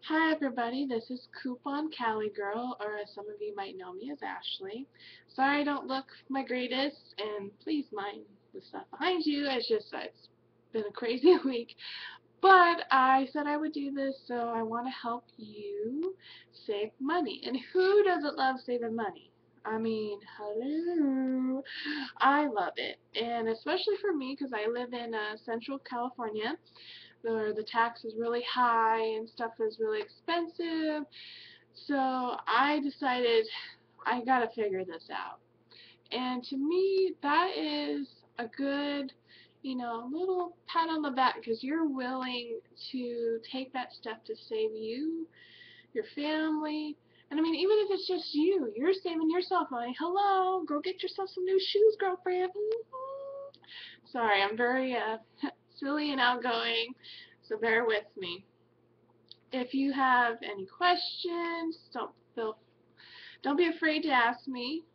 Hi everybody, this is Coupon Cali Girl, or as some of you might know me as Ashley. Sorry I don't look my greatest, and please mind the stuff behind you. It's been a crazy week. But I said I would do this, so I want to help you save money. And who doesn't love saving money? I mean, hello. I love it. And especially for me, because I live in Central California, where the tax is really high and stuff is really expensive. So I decided I gotta figure this out. And to me, that is a good, little pat on the back because you're willing to take that step to save you, your family. And I mean, even if it's just you, you're saving yourself money. Hello, go get yourself some new shoes, girlfriend. Sorry, I'm very silly and outgoing, so bear with me. If you have any questions, don't be afraid to ask me.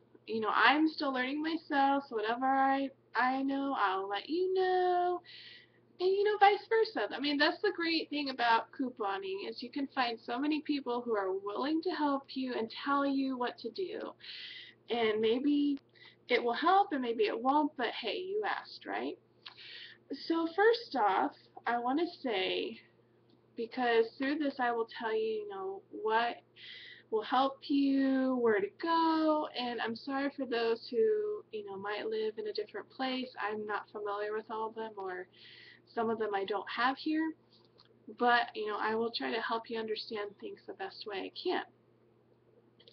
I'm still learning myself, so whatever I know, I'll let you know. And vice versa. I mean, that's the great thing about couponing is you can find so many people who are willing to help you and tell you what to do. And maybe it will help and maybe it won't, but hey, you asked, right? So first off, I want to say, because through this I will tell you, what will help you, where to go, and I'm sorry for those who, might live in a different place. I'm not familiar with all of them, or some of them I don't have here, but, I will try to help you understand things the best way I can.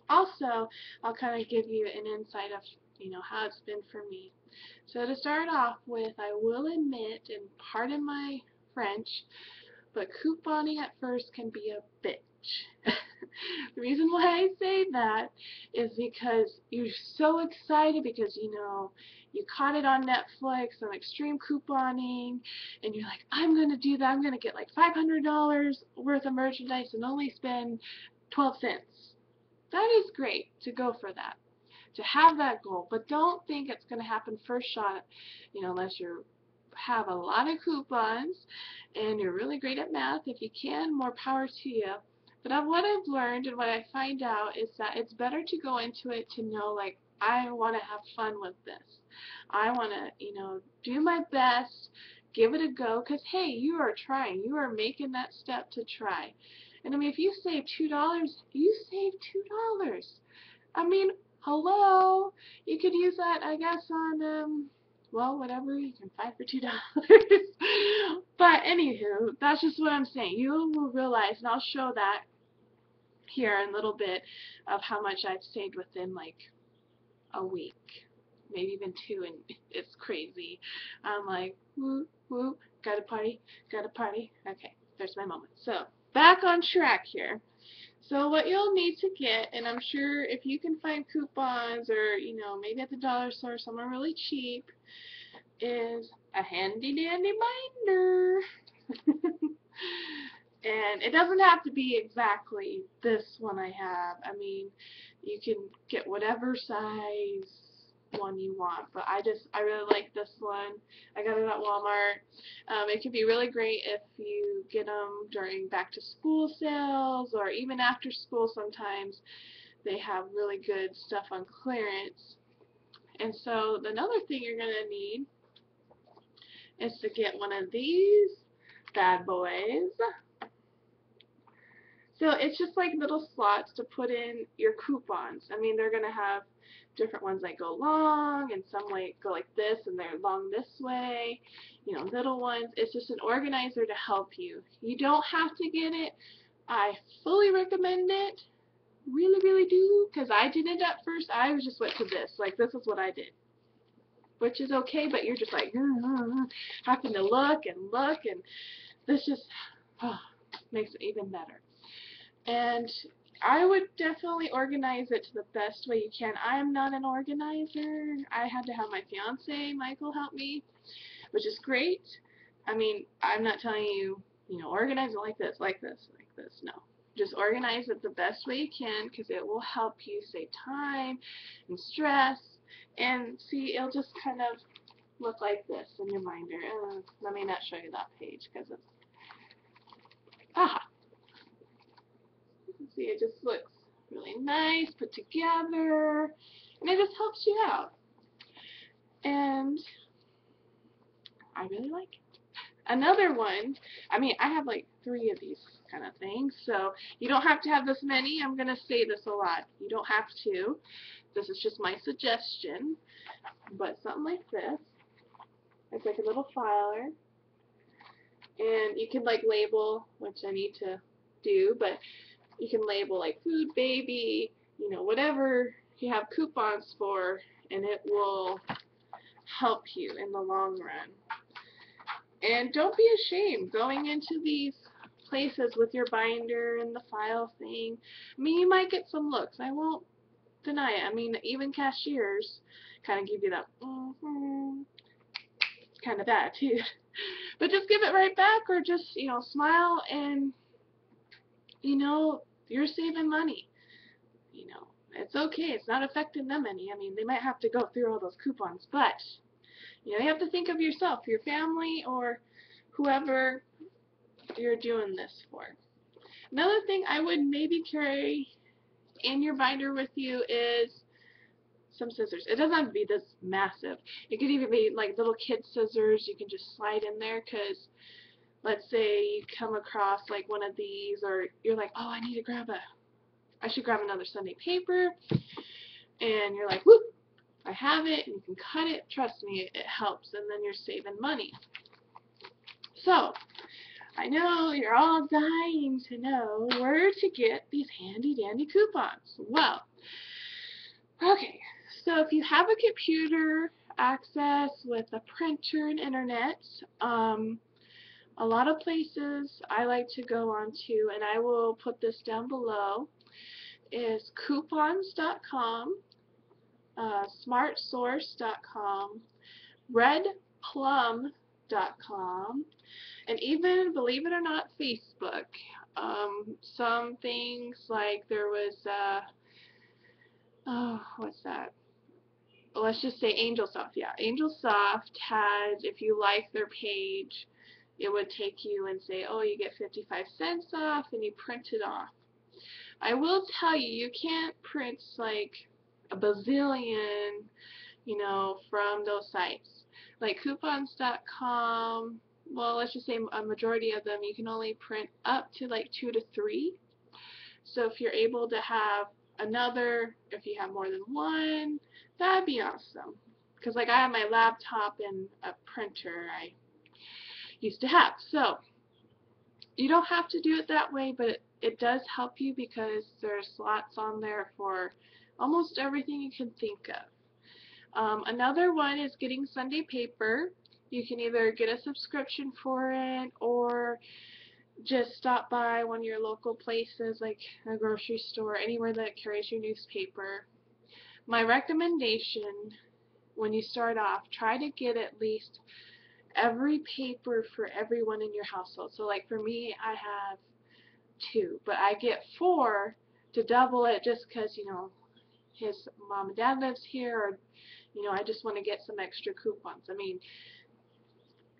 Also, I'll kind of give you an insight of, how it's been for me. So to start off with, I will admit, and pardon my French, but couponing at first can be a bitch. The reason why I say that is because you're so excited because you caught it on Netflix on extreme couponing and you're like, I'm going to do that. I'm going to get like $500 worth of merchandise and only spend 12 cents. That is great to go for that, to have that goal, but don't think it's going to happen first shot, unless you have a lot of coupons and you're really great at math. If you can, more power to you. But what I've learned and what I find out is that it's better to go into it to know, like, I want to have fun with this. I want to, do my best, give it a go, because, hey, you are trying. You are making that step to try. And I mean, if you save $2, you save $2. I mean, hello, you could use that, I guess, on, well, whatever you can find for $2. But anywho, that's just what I'm saying. You will realize, and I'll show that here in a little bit, of how much I've saved within like a week, maybe even two, and it's crazy. I'm like, woo, woo, gotta party, gotta party. Okay, there's my moment. So, back on track here. So what you'll need to get, and I'm sure if you can find coupons or, maybe at the dollar store somewhere really cheap, is a handy dandy binder. And it doesn't have to be exactly this one I have. I mean, you can get whatever size one you want, but I really like this one. I got it at Walmart. It can be really great if you get them during back to school sales or even after school. Sometimes they have really good stuff on clearance. And so another thing you're going to need is to get one of these bad boys. So it's just like little slots to put in your coupons. I mean, they're going to have different ones that go long, and some like go like this, and they're long this way. Little ones. It's just an organizer to help you. You don't have to get it. I fully recommend it. Really, really do. Because I didn't at first. I just went to this. Like, this is what I did. Which is okay, but you're just like, having to look, and this just makes it even better. And I would definitely organize it to the best way you can. I'm not an organizer. I had to have my fiance, Michael, help me, which is great. I mean, I'm not telling you, organize it like this, like this, like this. No. Just organize it the best way you can because it will help you save time and stress. And see, it'll just kind of look like this in your binder. Let me not show you that page because it's, aha. See, it just looks really nice, put together, and it just helps you out. And I really like it. Another one, I mean, I have like 3 of these kind of things, so you don't have to have this many. I'm going to say this a lot. You don't have to. This is just my suggestion. But something like this. It's like a little filer. And you can like label, which I need to do, but you can label like food, baby, you know, whatever you have coupons for, and it will help you in the long run. And don't be ashamed going into these places with your binder and the file thing. I mean, you might get some looks. I won't deny it. I mean, even cashiers kind of give you that kind of attitude. But just give it right back, or just, you know, smile, and, you know, you're saving money. You know, it's okay. It's not affecting them any. I mean, they might have to go through all those coupons, but, you know, you have to think of yourself, your family, or whoever you're doing this for. Another thing I would maybe carry in your binder with you is some scissors. It doesn't have to be this massive. It could even be like little kid scissors you can just slide in there, because let's say you come across like one of these, or you're like, oh, I should grab another Sunday paper, and you're like, whoop, I have it, and you can cut it. Trust me, it helps, and then you're saving money. So, I know you're all dying to know where to get these handy dandy coupons. Well, okay, so if you have a computer access with a printer and internet, a lot of places I like to go on to, and I will put this down below, is coupons.com, smartsource.com, redplum.com, and even, believe it or not, Facebook. Some things like there was, what's that? Let's just say AngelSoft. Yeah, AngelSoft had, if you like their page, it would take you and say, oh, you get 55 cents off, and you print it off. I will tell you, you can't print like a bazillion, you know, from those sites. Like coupons.com, well, let's just say a majority of them, you can only print up to like 2 to 3. So if you're able to have another, if you have more than one, that'd be awesome. Because like I have my laptop and a printer I used to have. So you don't have to do it that way, but it does help you, because there's slots on there for almost everything you can think of. Another one is getting Sunday paper. You can either get a subscription for it, or just stop by one of your local places like a grocery store, anywhere that carries your newspaper. My recommendation, when you start off, try to get at least every paper for everyone in your household. So like for me, I have 2, but I get 4 to double it, just because, you know, his mom and dad lives here, or, you know, I just want to get some extra coupons. I mean,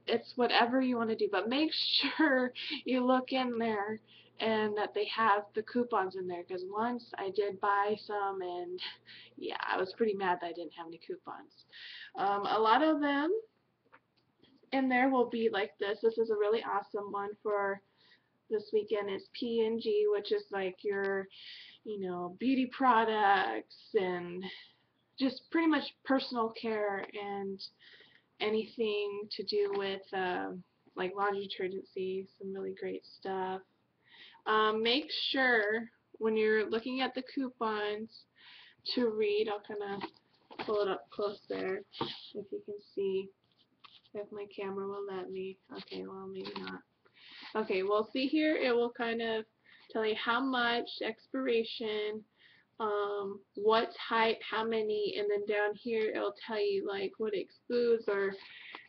it's whatever you want to do, but make sure you look in there and that they have the coupons in there, because once I did buy some, and yeah, I was pretty mad that I didn't have any coupons. A lot of them in there will be like this. This is a really awesome one for this weekend. Is P&G, which is like your, you know, beauty products and just pretty much personal care and anything to do with like laundry detergency, some really great stuff. Make sure when you're looking at the coupons to read. I'll kind of pull it up close there if you can see, if my camera will let me. Okay, well, maybe not. Okay, well, see here, it will kind of tell you how much, expiration, what type, how many, and then down here it'll tell you like what it excludes, or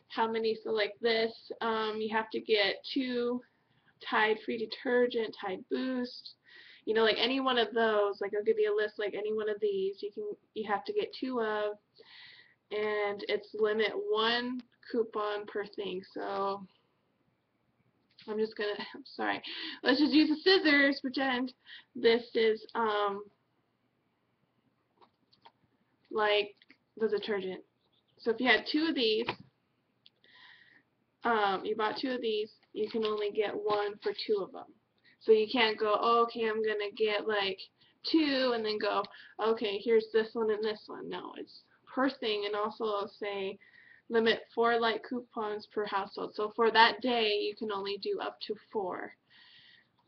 how many. So like this, you have to get 2 Tide free detergent, Tide Boost, you know, like any one of those. Like I'll give you a list, like any one of these you have to get 2 of, and it's limit 1 coupon per thing. So I'm sorry. Let's just use the scissors, pretend this is, like the detergent. So if you had two of these, you bought two of these, you can only get one for two of them. So you can't go, oh, okay, I'm going to get like two and then go, okay, here's this one and this one. No, it's per thing, and also say limit 4 light coupons per household. So for that day, you can only do up to 4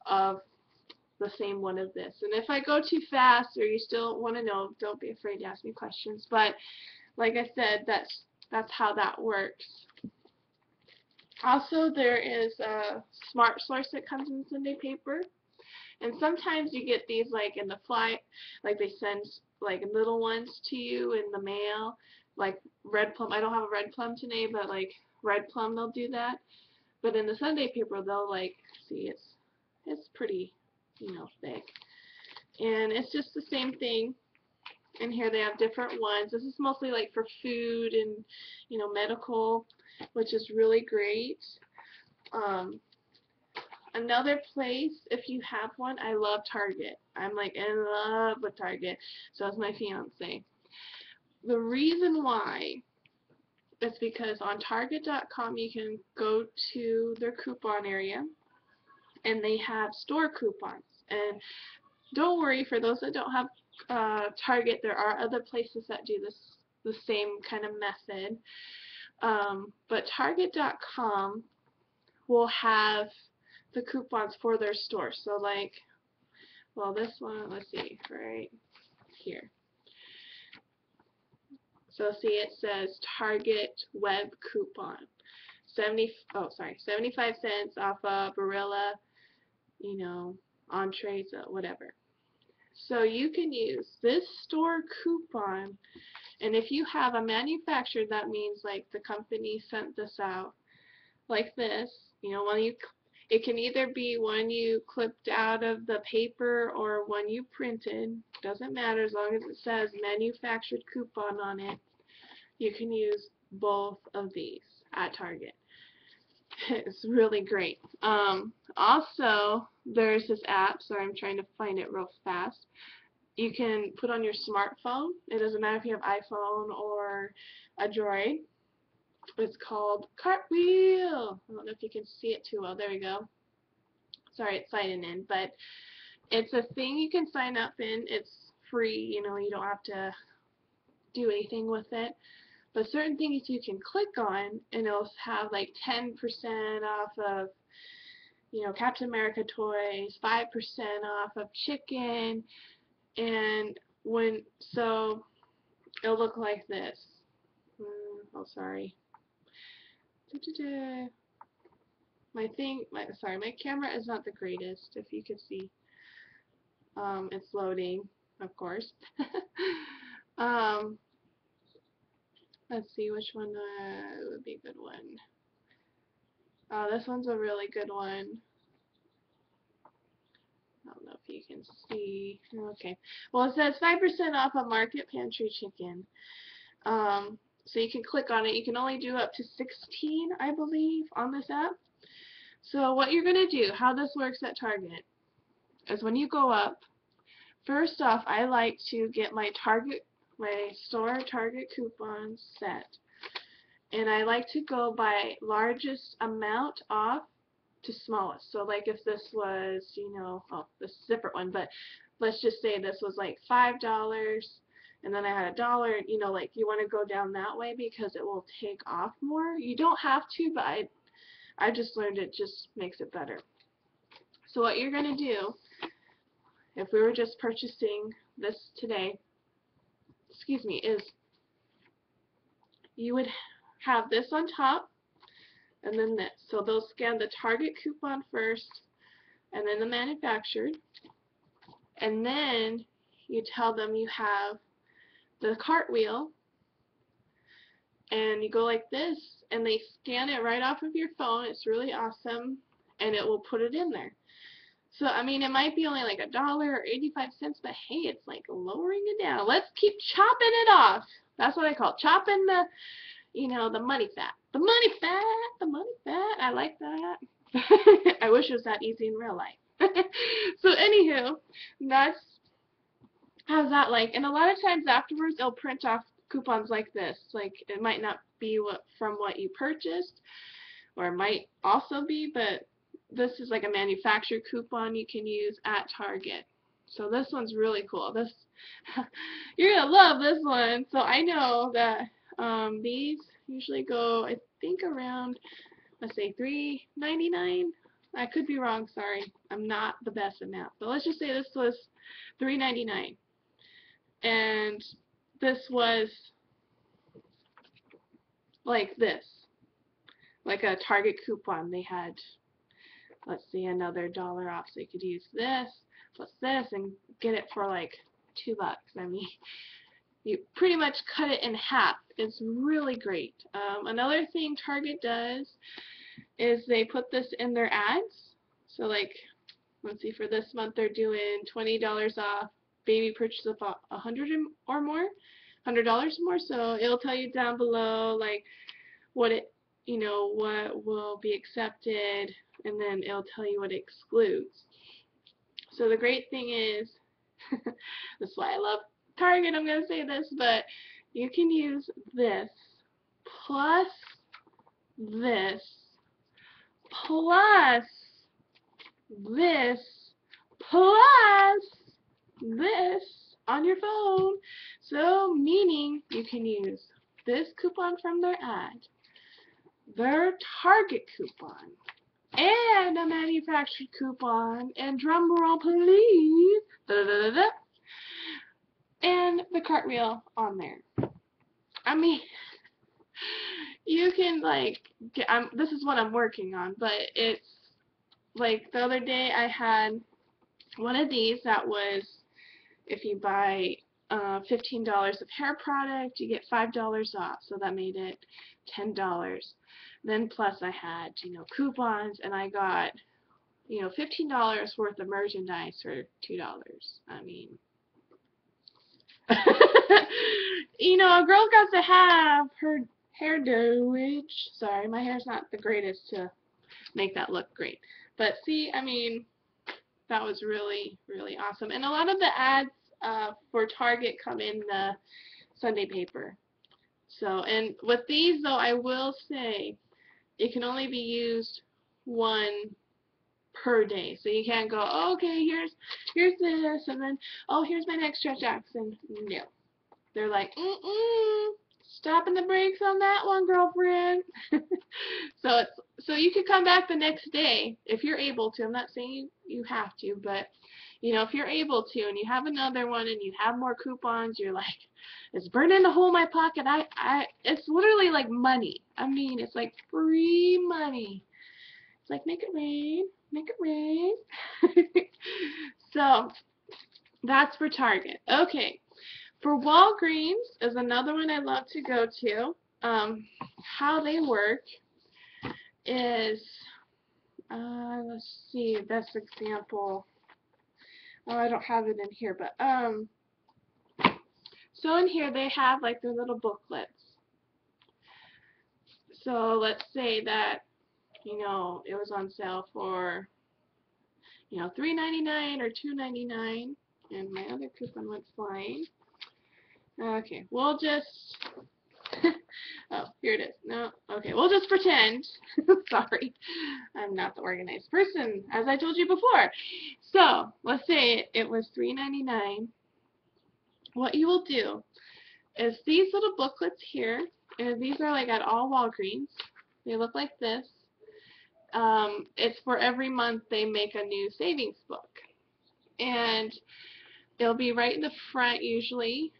of the same one of this. And if I go too fast or you still want to know, don't be afraid to ask me questions. But like I said, that's how that works. Also, there is a Smart Source that comes in Sunday paper, and sometimes you get these like in the like they send like little ones to you in the mail, like Red Plum. I don't have a Red Plum today, but like Red Plum, they'll do that. But in the Sunday paper, they'll like, see, it's pretty, thick, and it's just the same thing. And here they have different ones. This is mostly like for food and, medical, which is really great. Another place, if you have one, I love Target. I'm like in love with Target. So is my fiance. The reason why is because on Target.com you can go to their coupon area and they have store coupons. And don't worry, for those that don't have Target, there are other places that do the same kind of method. But Target.com will have the coupons for their store. So like, well, this one, let's see, right here. So see, it says Target web coupon. 75 cents off of Barilla, entrees, whatever. So you can use this store coupon, and if you have a manufacturer, that means like the company sent this out like this, it can either be one you clipped out of the paper or one you printed. Doesn't matter, as long as it says manufactured coupon on it. You can use both of these at Target. It's really great. Also, there's this app. Sorry, I'm trying to find it real fast. You can put on your smartphone. It doesn't matter if you have iPhone or a Droid. It's called Cartwheel. I don't know if you can see it too well. There we go. Sorry, it's signing in, but it's a thing you can sign up in. It's free. You don't have to do anything with it. But certain things you can click on, and it'll have like 10% off of, Captain America toys, 5% off of chicken, and so it'll look like this. Oh, sorry. My camera is not the greatest, if you could see. It's loading, of course. Let's see which one would be a good one. This one's a really good one. I don't know if you can see. Okay. Well, it says 5% off of Market Pantry Chicken. So you can click on it. You can only do up to 16, I believe, on this app. So what you're going to do, how this works at Target, is when you go up, first off, I like to get my store Target coupons set. And I like to go by largest amount off to smallest. So like if this was, this is a different one, but let's just say this was like $5 and then I had $1, like you want to go down that way because it will take off more. You don't have to, but I just learned it just makes it better. So what you're going to do, if we were just purchasing this today, is you would have this on top and then this. So they'll scan the Target coupon first and then the manufactured, and then you tell them you have the Cartwheel, and you go like this and they scan it right off of your phone. It's really awesome, and it will put it in there. So I mean, it might be only like $1 or 85 cents, but hey, it's like lowering it down. Let's keep chopping it off. That's what I call it. Chopping the the money fat. The money fat. I like that. I wish it was that easy in real life. So anywho, that's how's that like? And a lot of times afterwards, they'll print off coupons like this. Like it might not be from what you purchased, or it might also be, but this is like a manufacturer coupon you can use at Target. So this one's really cool. This you're gonna love this one. So I know that these usually go, I think around, let's say $3.99. I could be wrong. Sorry, I'm not the best at math. But let's just say this was $3.99, and this was like this, like a Target coupon. They had, let's see, another $1 off, so you could use this plus this and get it for like $2. I mean, you pretty much cut it in half. It's really great. Another thing Target does is they put this in their ads. So like, let's see, for this month they're doing $20 off baby purchase of $100 or more, $100 or more. So it'll tell you down below like what it, what will be accepted, and then it'll tell you what it excludes. So the great thing is, that's why I love Target, I'm going to say this, but you can use this plus this plus this plus this on your phone. So meaning you can use this coupon from their ad, their Target coupon, and a manufactured coupon, and drum roll please, da -da -da -da -da, and the cartwheel on there. I mean, you can like get, this is what I'm working on, but it's like the other day I had one of these that was, if you buy $15 of hair product, you get $5 off, so that made it $10. Then plus I had, coupons, and I got, $15 worth of merchandise for $2. I mean, a girl's got to have her hair doage. Sorry, my hair's not the greatest to make that look great. But see, I mean, that was really, really awesome. And a lot of the ads for Target come in the Sunday paper. So, and with these though, I will say, it can only be used one per day. So you can't go, oh, okay, here's this, and then, oh, here's my next Stretch Jackson. No. They're like, stopping the brakes on that one, girlfriend. So you could come back the next day if you're able to. I'm not saying you have to, but if you're able to, and you have another one, and you have more coupons, you're like, it's burning a hole in my pocket. It's literally like money. I mean, it's like free money. It's like, make it rain, make it rain. So that's for Target. Okay. For Walgreens is another one I love to go to. How they work is, let's see, best example. Oh, I don't have it in here, but so in here they have like their little booklets. So let's say that it was on sale for $3.99 or $2.99, and my other coupon went flying. Okay, we'll just oh, here it is. No, okay, we'll just pretend. Sorry, I'm not the organized person, as I told you before. So let's say it was $3.99. What you will do is these little booklets here, and these are like at all Walgreens. They look like this. It's for every month they make a new savings book, and it'll be right in the front usually.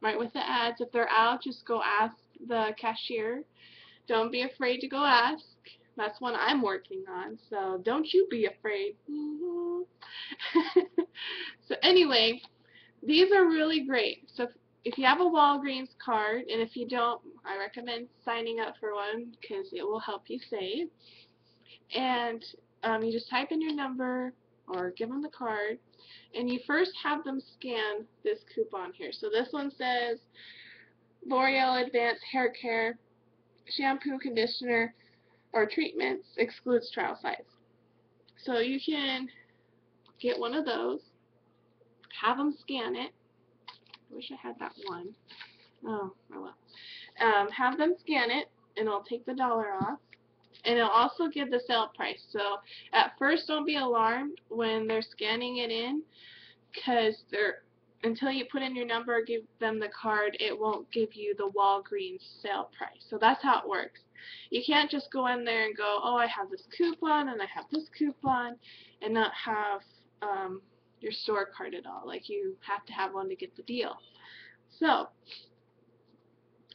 Right with the ads. If they're out, just go ask the cashier. Don't be afraid to go ask. That's one I'm working on, so don't you be afraid. So anyway, these are really great. So if you have a Walgreens card, and if you don't, I recommend signing up for one because it will help you save. And you just type in your number or give them the card, and you first have them scan this coupon here. So this one says L'Oreal Advanced Hair Care Shampoo, Conditioner, or treatments excludes trial size. So you can get one of those, have them scan it. I wish I had that one. Oh well. Have them scan it, and it'll take the dollar off. And it'll also give the sale price. So at first, don't be alarmed when they're scanning it in, because until you put in your number or give them the card, it won't give you the Walgreens sale price. So that's how it works. You can't just go in there and go, oh, I have this coupon and I have this coupon, and not have your store card at all. Like, you have to have one to get the deal. So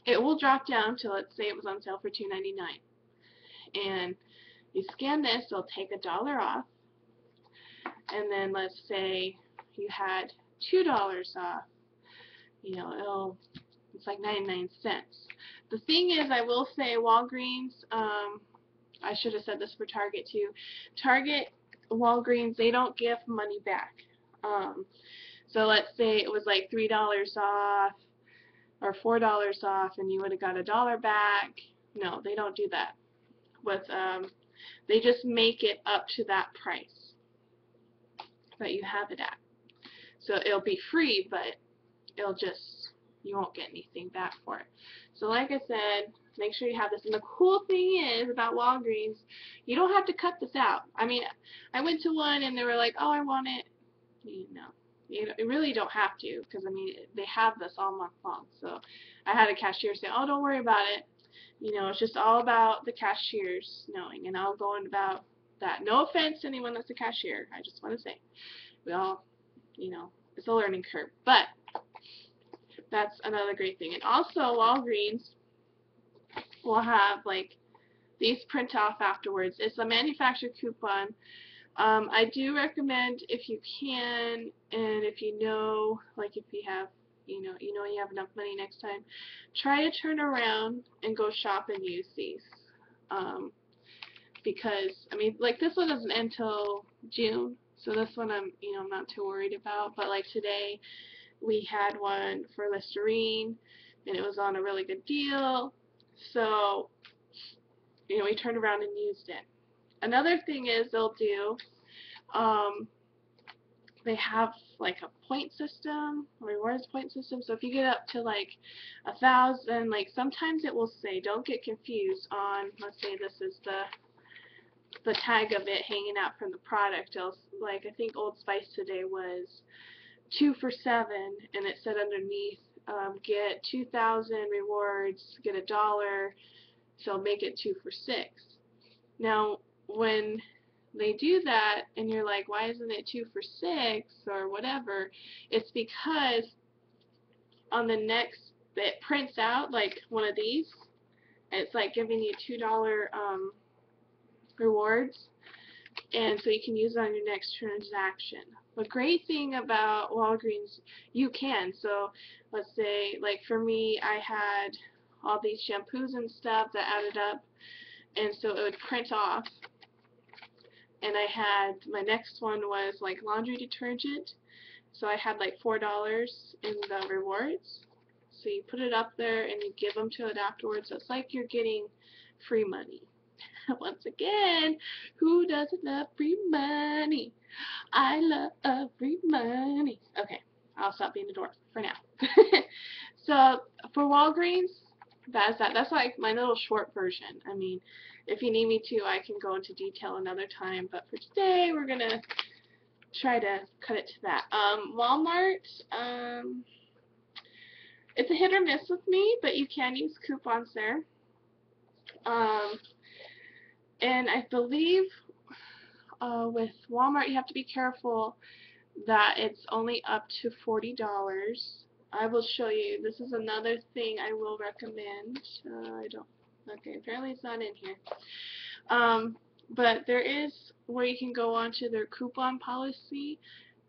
it will drop down to, let's say it was on sale for $2.99, and you scan this, it'll take $1 off, and then let's say you had $2 off. You know, it's like 99 cents. The thing is, I will say Walgreens, I should have said this for Target too. Target, Walgreens, they don't give money back. So let's say it was like $3 off or $4 off, and you would have got $1 back. No, they don't do that. They just make it up to that price that you have it at. So it'll be free, but you won't get anything back for it. So like I said, make sure you have this. And the cool thing is about Walgreens, you don't have to cut this out. I mean, I went to one and they were like, oh, I want it. You really don't have to, because I mean, they have this all month long. So I had a cashier say, oh, don't worry about it. It's just all about the cashiers knowing, and I'll go on about that. No offense to anyone that's a cashier. I just want to say, we all, it's a learning curve. But that's another great thing. And also, Walgreens will have, like, these print off afterwards. It's a manufacturer coupon. I do recommend, if you can, and if you know, like, if you have, you have enough money next time, try to turn around and go shop and use these. Because, I mean, like, this one doesn't end till June, so this one I'm not too worried about. But like today, we had one for Listerine, and it was on a really good deal. So, we turned around and used it. Another thing is they'll do, they have like a point system, a rewards point system. So if you get up to like 1,000, like sometimes it will say, don't get confused on, let's say this is the tag of it hanging out from the product. Like, I think Old Spice today was 2 for $7, and it said underneath, get 2,000 rewards, get $1, so make it 2 for $6. Now, when they do that, and you're like, why isn't it 2 for $6 or whatever? It's because on the next, it prints out like one of these, and it's like giving you $2 rewards, and so you can use it on your next transaction. The great thing about Walgreens, you can. So let's say, like for me, I had all these shampoos and stuff that added up, and so it would print off. And I had, my next one was like laundry detergent, so I had like $4 in the rewards. So you put it up there and you give them to it afterwards. So it's like you're getting free money. Once again, who doesn't love free money? I love free money. Okay, I'll stop being a dork for now. So for Walgreens, that's that. That's like my little short version. I mean, if you need me to, I can go into detail another time. But for today, we're gonna try to cut it to that. Walmart, it's a hit or miss with me, but you can use coupons there. And I believe with Walmart, you have to be careful that it's only up to $40. I will show you. This is another thing I will recommend. Okay, apparently it's not in here. But there is where you can go onto their coupon policy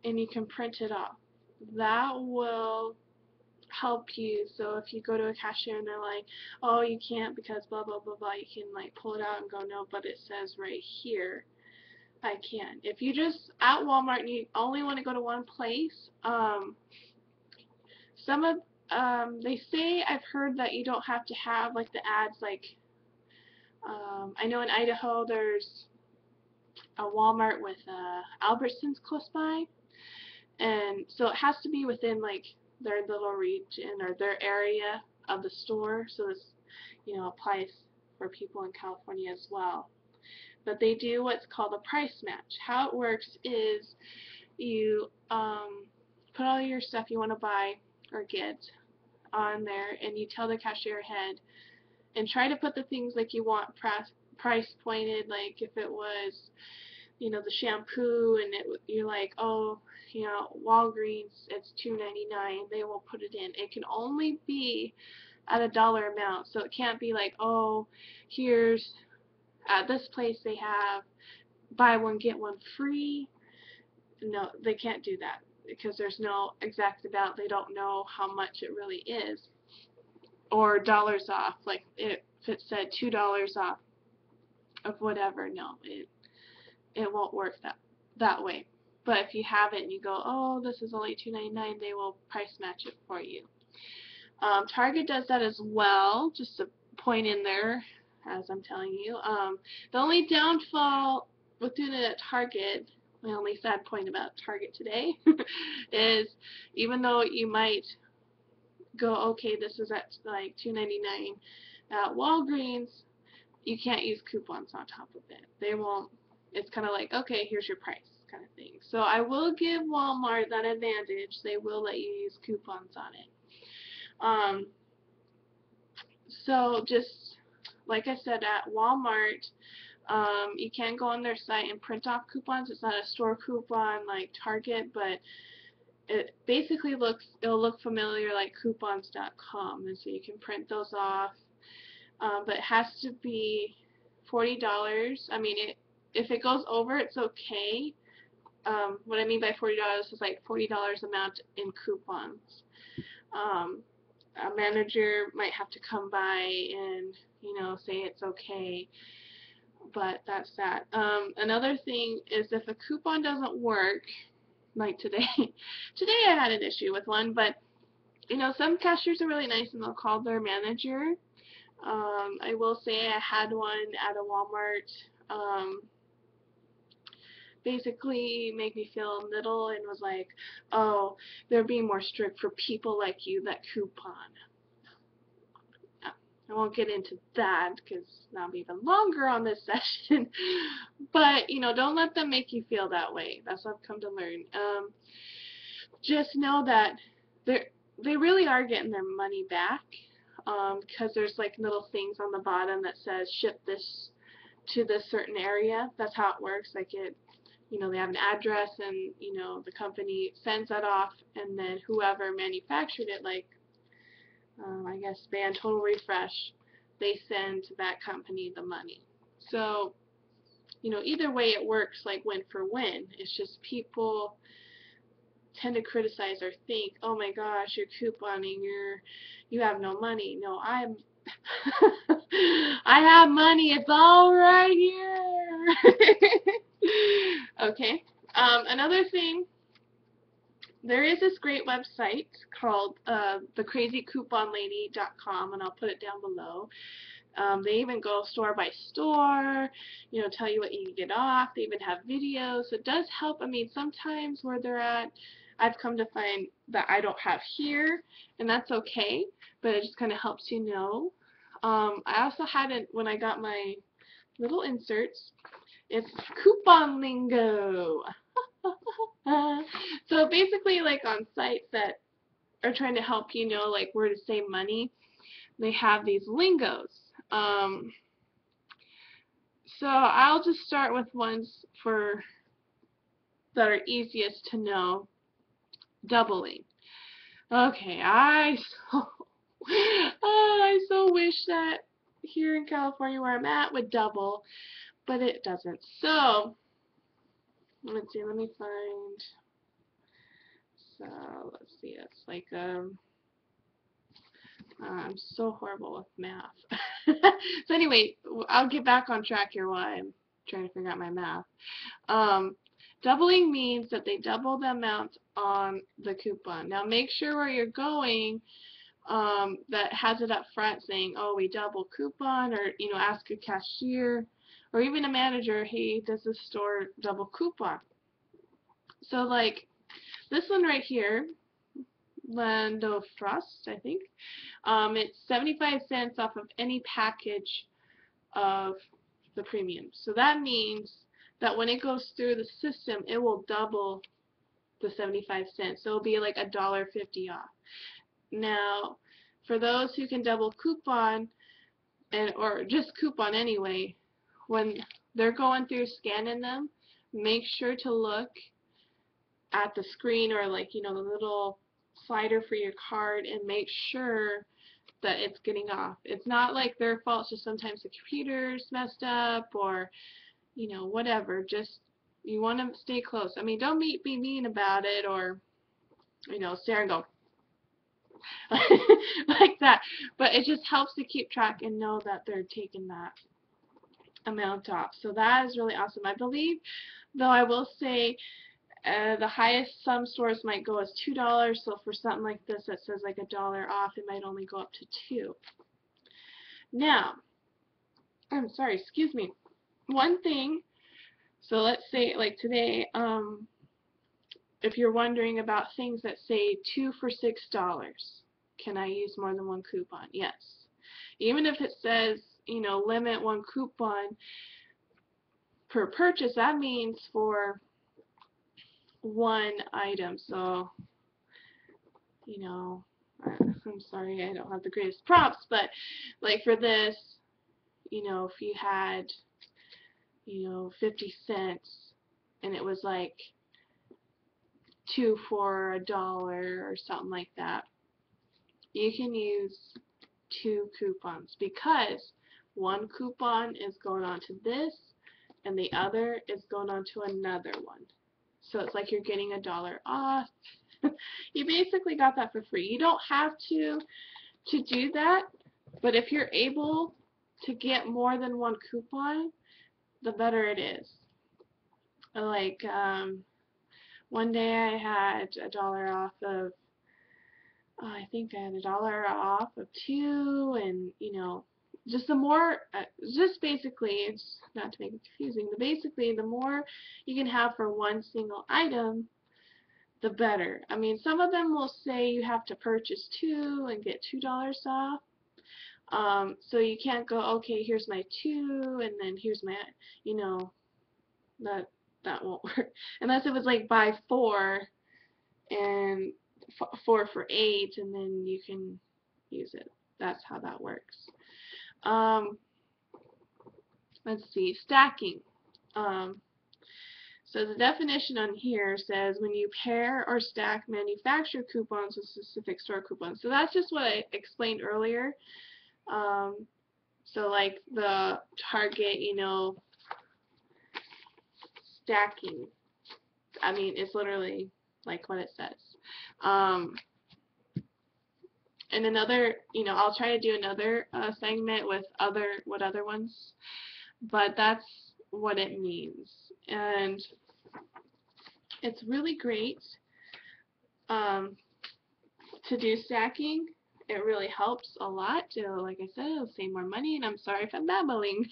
and you can print it off. That will help you. So if you go to a cashier and they're like, oh, you can't because blah blah blah blah, you can like pull it out and go, no, but it says right here I can. If you just at Walmart and you only want to go to one place, they say, I've heard that you don't have to have like the ads like I know in Idaho there's a Walmart with Albertsons close by, and so it has to be within like their little region or their area of the store. So this, applies for people in California as well. But they do what's called a price match. How it works is you put all your stuff you want to buy or get on there, and you tell the cashier ahead, and try to put the things like you want price pointed. Like if it was, the shampoo, and you're like, oh, Walgreens, it's $2.99. They will put it in. It can only be at a dollar amount, so it can't be like, oh, here's at this place they have buy one get one free. No, they can't do that because there's no exact amount. They don't know how much it really is. Or dollars off, like if it said $2 off of whatever, no, it won't work that way. But if you have it and you go, oh, this is only $2.99, they will price match it for you. Target does that as well, just a point in there as I'm telling you. The only downfall with doing it at Target, my only sad point about Target today, is even though you might go, okay, this is at like $2.99, at Walgreens, you can't use coupons on top of it. They won't. It's kind of like, okay, here's your price kind of thing. So I will give Walmart that advantage. They will let you use coupons on it. So just like I said, at Walmart, you can go on their site and print off coupons. It's not a store coupon like Target, but it basically it'll look familiar like coupons.com, and so you can print those off. But it has to be $40. I mean, if it goes over, it's okay. What I mean by $40 is like $40 amount in coupons. A manager might have to come by and say it's okay, but that's that. Another thing is if a coupon doesn't work, like today. Today I had an issue with one, but some cashiers are really nice and they'll call their manager. I will say I had one at a Walmart. Basically made me feel little and was like, oh, they're being more strict for people like you that coupon. I won't get into that because I'll be even longer on this session. But, don't let them make you feel that way. That's what I've come to learn. Just know that they really are getting their money back, because there's like little things on the bottom that says ship this to this certain area. That's how it works. Like they have an address, and the company sends that off, and then whoever manufactured it, like I guess Band Total Refresh, they send that company the money. So either way it works like win for win. It's just people tend to criticize or think, oh my gosh, you're couponing, you have no money. No, I have money. It's all right here. Okay. Another thing, there is this great website called thecrazycouponlady.com, and I'll put it down below. They even go store by store, tell you what you can get off. They even have videos. So it does help. I mean, sometimes where they're at, I've come to find that I don't have here, and that's okay, but it just kind of helps you know. I also had it when I got my little inserts. It's coupon lingo. So basically, like on sites that are trying to help you know like where to save money, they have these lingos. So I'll just start with ones that are easiest to know. Doubling. Okay, I so wish that here in California where I'm at would double, but it doesn't. So let's see, let me find. So let's see, it's like I'm so horrible with math. So anyway, I'll get back on track here while I'm trying to figure out my math. Doubling means that they double the amount on the coupon. Now make sure where you're going, that has it up front saying, oh, we double coupon, or, ask a cashier or even a manager, hey, does this store double coupon? So like this one right here, Land of Trust, I think, it's 75 cents off of any package of the premium. So that means that when it goes through the system, it will double the 75 cents. So it'll be like $1.50 off. Now, for those who can double coupon, or just coupon anyway, when they're going through scanning them, make sure to look at the screen, or like, the little slider for your card, and make sure that it's getting off. It's not like their fault, it's just sometimes the computer's messed up, or whatever. Just, you want to stay close. I mean, don't be mean about it, or stare and go like that. But it just helps to keep track and know that they're taking that amount off. So that is really awesome. I believe, though, I will say the highest some stores might go is $2. So for something like this that says like $1 off, it might only go up to $2. Now, I'm sorry, excuse me. One thing, so let's say like today, if you're wondering about things that say 2 for $6, can I use more than one coupon? Yes. Even if it says, limit one coupon per purchase, that means for one item. So, I'm sorry, I don't have the greatest props, but like for this, if you had, 50 cents and it was like 2 for $1 or something like that, you can use 2 coupons, because one coupon is going on to this and the other is going on to another one. So it's like you're getting $1 off. You basically got that for free. You don't have to do that, but if you're able to get more than one coupon, the better it is. Like one day I had $1 off of, I think I had $1 off of 2, and just the more, just basically, it's not to make it confusing, but basically the more you can have for one single item, the better. I mean, some of them will say you have to purchase 2 and get $2 off. So you can't go, okay, here's my 2, and then here's my, that won't work. Unless it was like buy 4 and 4 for 8, and then you can use it. That's how that works. Let's see, stacking. So the definition on here says when you pair or stack manufacturer coupons with specific store coupons. So that's just what I explained earlier. So like the Target, stacking. I mean, it's literally like what it says. And another, I'll try to do another segment with what other ones, but that's what it means. And it's really great to do stacking. It really helps a lot. Like I said, it'll save more money, and I'm sorry if I'm babbling.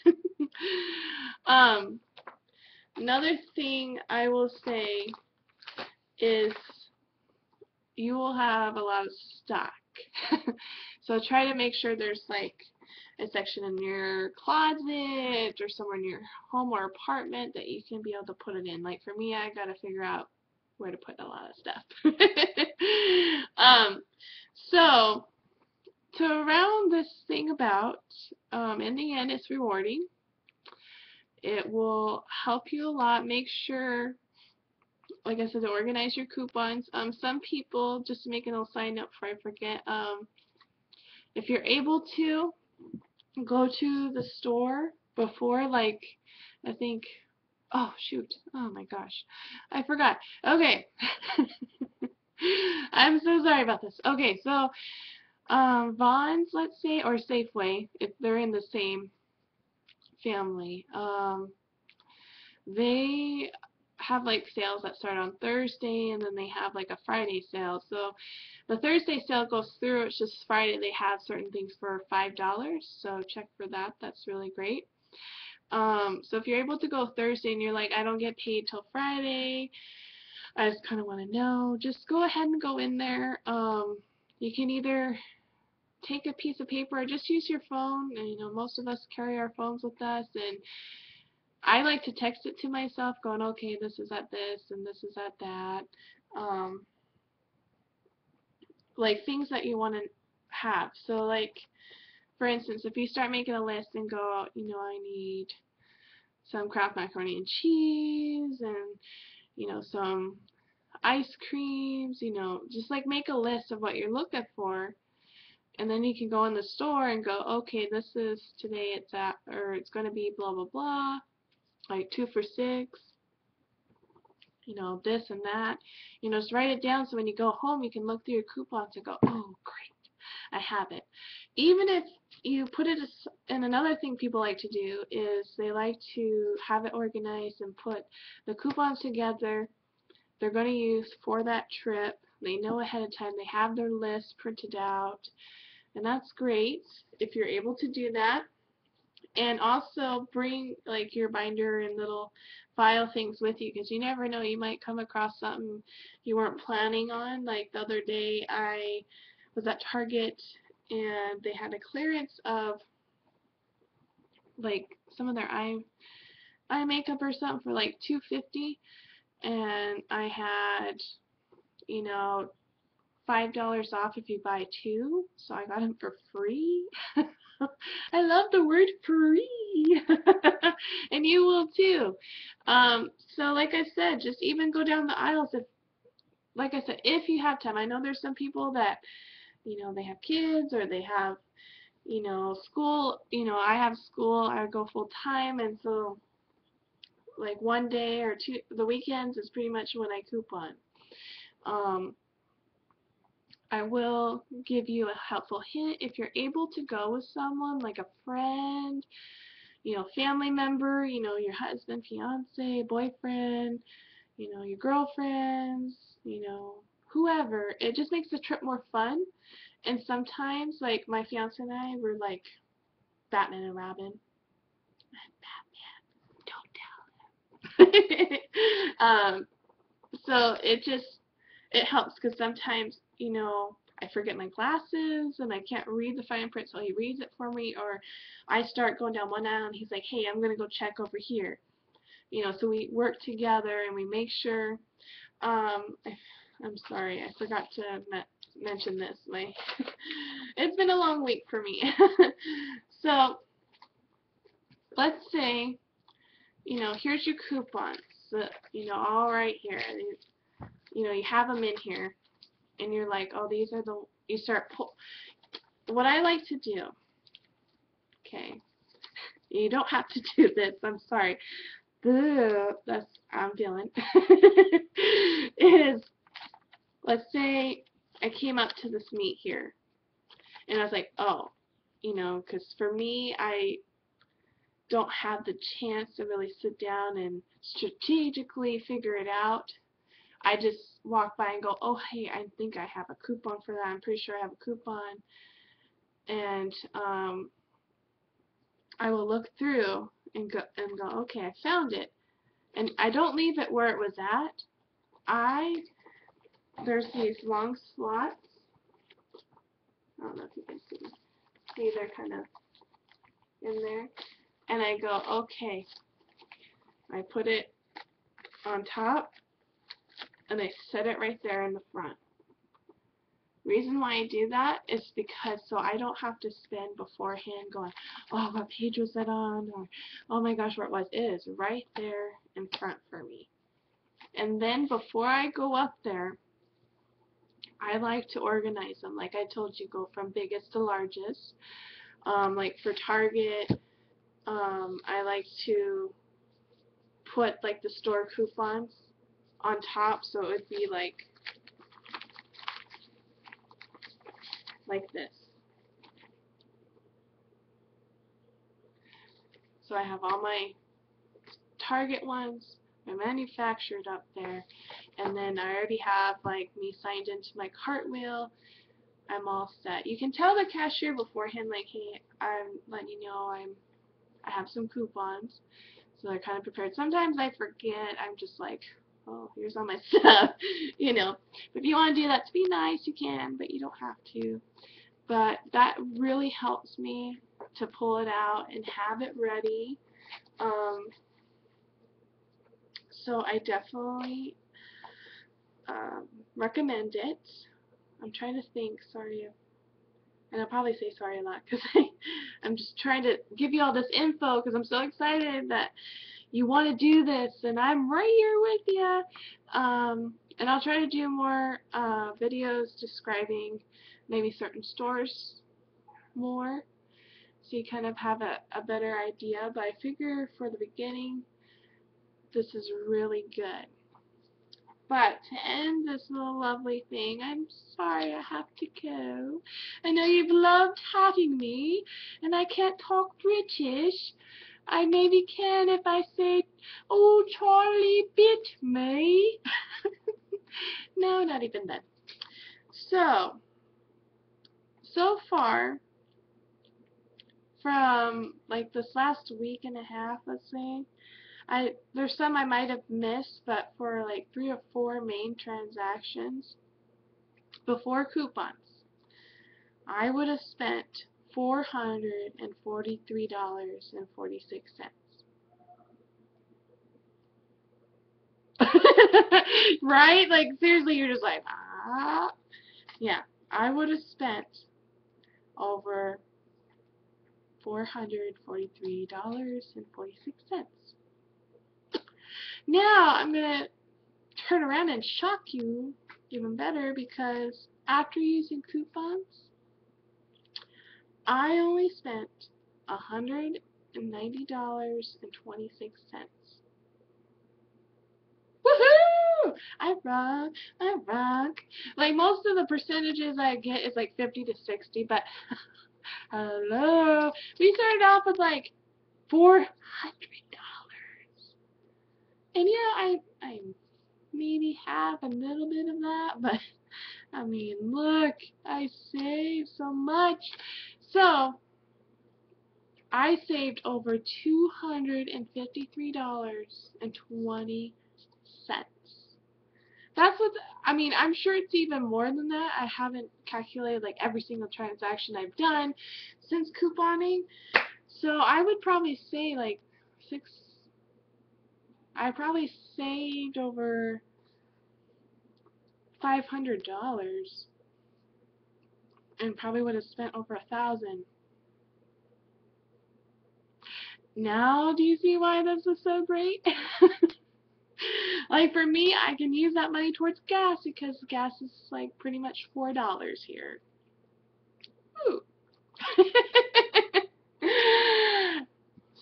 Another thing I will say is you will have a lot of stock. So try to make sure there's like a section in your closet or somewhere in your home or apartment that you can be able to put it in. Like for me, I gotta figure out where to put a lot of stuff. So to round this thing about, in the end, it's rewarding. It will help you a lot. Make sure, like I said, to organize your coupons. Some people, just to make a little side note before I forget, if you're able to, go to the store before, like, I think, oh shoot, oh my gosh, I forgot. Okay. I'm so sorry about this. Okay, so Vons, let's say, or Safeway, if they're in the same family, they have like sales that start on Thursday, and then they have like a Friday sale. So the Thursday sale goes through. It's just Friday they have certain things for $5. So check for that. That's really great. So if you're able to go Thursday and you're like, I don't get paid till Friday, I just kind of want to know, just go ahead and go in there. You can either take a piece of paper or just use your phone. And, you know, most of us carry our phones with us, and I like to text it to myself going, okay, this is at this and this is at that. Like things that you want to have. So like, for instance, if you start making a list and go, you know, I need some Kraft macaroni and cheese and, you know, some ice creams, you know, just like make a list of what you're looking for. And then you can go in the store and go, okay, this is today it's at, or it's going to be blah, blah, blah, like 2 for $6, you know, this and that. You know, just write it down so when you go home you can look through your coupons and go, oh, great, I have it. Even if you put it, and another thing people like to do is they like to have it organized and put the coupons together they're going to use for that trip. They know ahead of time. They have their list printed out. And that's great if you're able to do that. And also bring like your binder and little file things with you, because you never know, you might come across something you weren't planning on. Like the other day I was at Target and they had a clearance of like some of their eye makeup or something for like $2.50, and I had, you know, $5 off if you buy 2, so I got them for free. I love the word free. And you will too. So like I said, just even go down the aisles if, like I said, if you have time. I know there's some people that, you know, they have kids or they have, you know, school. You know, I have school. I go full time, and so like one day or two, the weekends is pretty much when I coupon. I will give you a helpful hint. If you're able to go with someone, like a friend, you know, family member, you know, your husband, fiance, boyfriend, you know, your girlfriends, you know, whoever, it just makes the trip more fun. And sometimes, like, my fiance and I were like Batman and Robin. Batman, don't tell him. So it helps because sometimes, you know, I forget my glasses and I can't read the fine print, so he reads it for me, or I start going down one aisle and he's like, hey, I'm going to go check over here. You know, so we work together and we make sure, I'm sorry, I forgot to mention this. It's been a long week for me. So, let's say, you know, here's your coupons, you know, all right here. You know, you have them in here, and you're like, oh, these are the, you start pull. What I like to do, okay, you don't have to do this, I'm sorry, that's I'm feeling, is, let's say I came up to this meat here, and I was like, oh, you know, because for me, I don't have the chance to really sit down and strategically figure it out. I just walk by and go, oh, hey, I think I have a coupon for that. I'm pretty sure I have a coupon. And I will look through and go, okay, I found it. And I don't leave it where it was at. There's these long slots. I don't know if you can see. See, they're kind of in there. And I go, okay. I put it on top, and I set it right there in the front. Reason why I do that is because so I don't have to spend beforehand going, oh, what page was that on, or oh my gosh, where it was. It is right there in front for me. And then before I go up there, I like to organize them. Like I told you, go from biggest to largest. Like for Target, I like to put like the store coupons on top, so it would be like this. So I have all my Target ones, are manufactured up there. And then I already have like me signed into my Cartwheel. I'm all set. You can tell the cashier beforehand, like, hey, I'm letting you know I have some coupons, so they're kind of prepared. Sometimes I forget. I'm just like, oh, here's all my stuff, you know. But if you want to do that to be nice, you can, but you don't have to. But that really helps me to pull it out and have it ready. So I definitely recommend it. I'm trying to think. Sorry. And I'll probably say sorry a lot because I'm just trying to give you all this info because I'm so excited that you want to do this, and I'm right here with you. And I'll try to do more videos describing maybe certain stores more, so you kind of have a better idea. But I figure for the beginning, this is really good. But to end this little lovely thing, I'm sorry I have to go. I know you've loved having me, and I can't talk British. I maybe can if I say, oh, Charlie bit me. No, not even then. So far, from like this last week and a half, let's say, there's some I might have missed, but for like 3 or 4 main transactions before coupons, I would have spent $443.46. Right? Like, seriously, you're just like, ah. Yeah, I would have spent over $443.46. Now, I'm going to turn around and shock you even better because after using coupons, I only spent $190.26. Woohoo! I rock, I rock. Like, most of the percentages I get is like 50 to 60, but hello, we started off with like $400. And yeah, I maybe have a little bit of that, but I mean, look, I saved so much. So, I saved over $253.20. That's what, I mean, I'm sure it's even more than that. I haven't calculated like every single transaction I've done since couponing. So I would probably say like I probably saved over $500 and probably would have spent over $1,000. Now do you see why this is so great? Like for me, I can use that money towards gas because gas is like pretty much $4 here. Ooh.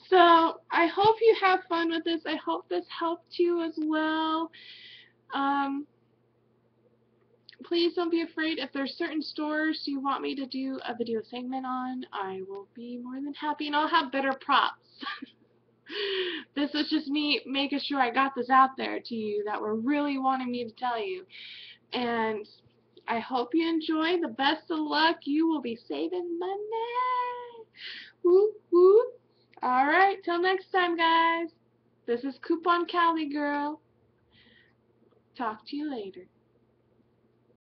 So I hope you have fun with this. I hope this helped you as well. Please don't be afraid. If there's certain stores you want me to do a video segment on, I will be more than happy, and I'll have better props. This was just me making sure I got this out there to you that were really wanting me to tell you. And I hope you enjoy. The best of luck. You will be saving money. Woo woo. Alright, till next time, guys. This is Coupon Cali Girl. Talk to you later.